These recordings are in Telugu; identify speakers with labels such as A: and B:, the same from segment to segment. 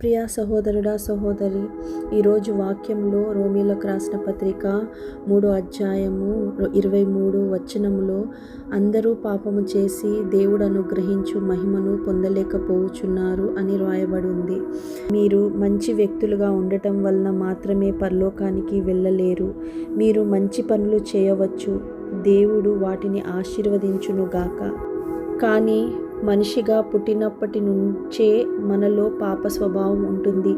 A: ప్రియ సహోదరుడా సహోదరి, ఈరోజు వాక్యంలో రోమీలకు రాసిన పత్రిక 3వ అధ్యాయము 23 వచనములో అందరూ పాపము చేసి దేవుడు అనుగ్రహించు మహిమను పొందలేకపోవచ్చున్నారు అని రాయబడి ఉంది. మీరు మంచి వ్యక్తులుగా ఉండటం వలన మాత్రమే పరలోకానికి వెళ్ళలేరు. మీరు మంచి పనులు చేయవచ్చు, దేవుడు వాటిని ఆశీర్వదించునుగాక. కానీ మనిషిగా పుట్టినప్పటి నుంచే మనలో పాప స్వభావం ఉంటుంది.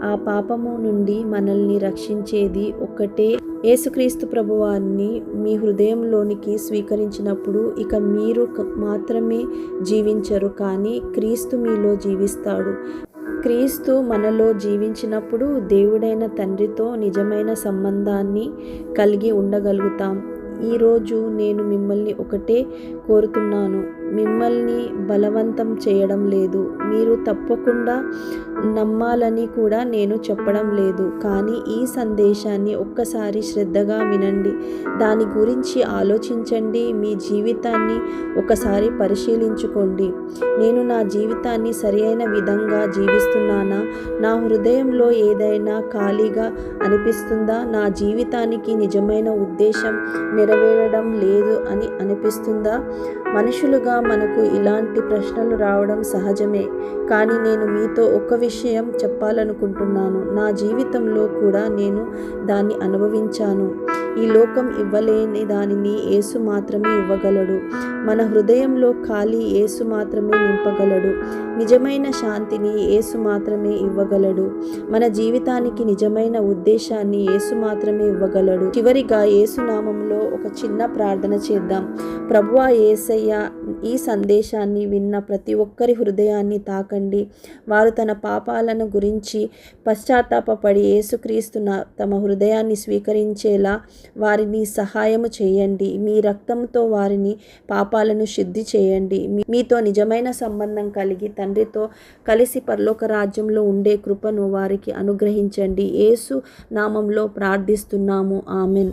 A: ఆ పాపము నుండి మనల్ని రక్షించేది ఒక్కటే. యేసుక్రీస్తు ప్రభువారిని మీ హృదయంలోనికి స్వీకరించినప్పుడు ఇక మీరు మాత్రమే జీవించరు, కానీ క్రీస్తు మీలో జీవిస్తాడు. క్రీస్తు మనలో జీవించినప్పుడు దేవుడైన తండ్రితో నిజమైన సంబంధాన్ని కలిగి ఉండగలుగుతాం. ఈరోజు నేను మిమ్మల్ని ఒకటే కోరుతున్నాను, మిమ్మల్ని బలవంతం చేయడం లేదు, మీరు తప్పకుండా నమ్మాలని కూడా నేను చెప్పడం లేదు. కానీ ఈ సందేశాన్ని ఒక్కసారి శ్రద్ధగా వినండి, దాని గురించి ఆలోచించండి, మీ జీవితాన్ని ఒకసారి పరిశీలించుకోండి. నేను నా జీవితాన్ని సరైన విధంగా జీవిస్తున్నానా? నా హృదయంలో ఏదైనా ఖాళీగా అనిపిస్తుందా? నా జీవితానికి నిజమైన ఉద్దేశం నెరవేరడం లేదు అని అనిపిస్తుందా? మనుషులుగా మనకు ఇలాంటి ప్రశ్నలు రావడం సహజమే. కానీ నేను మీతో ఒక విషయం చెప్పాలనుకుంటున్నాను. నా జీవితంలో కూడా నేను దాన్ని అనుభవించాను. ఈ లోకం ఇవ్వలేని దానిని యేసు మాత్రమే ఇవ్వగలడు. మన హృదయంలో ఖాళీ యేసు మాత్రమే నింపగలడు. నిజమైన శాంతిని యేసు మాత్రమే ఇవ్వగలడు. మన జీవితానికి నిజమైన ఉద్దేశాన్ని యేసు మాత్రమే ఇవ్వగలడు. చివరిగా యేసు నామంలో ఒక చిన్న ప్రార్థన చేద్దాం. ప్రభువా యేసయ్య, ఈ సందేశాన్ని విన్న ప్రతి ఒక్కరి హృదయాన్ని తాకండి. వారు తన పాపాలను గురించి పశ్చాత్తాపపడి యేసుక్రీస్తు తమ హృదయాన్ని స్వీకరించేలా వారిని సహాయము చేయండి. మీ రక్తంతో వారిని పాపాలను శుద్ధి చేయండి. మీతో నిజమైన సంబంధం కలిగి తండ్రితో కలిసి పరలోక రాజ్యంలో ఉండే కృపను వారికి అనుగ్రహించండి. యేసు నామంలో ప్రార్థిస్తున్నాము. ఆమెన్.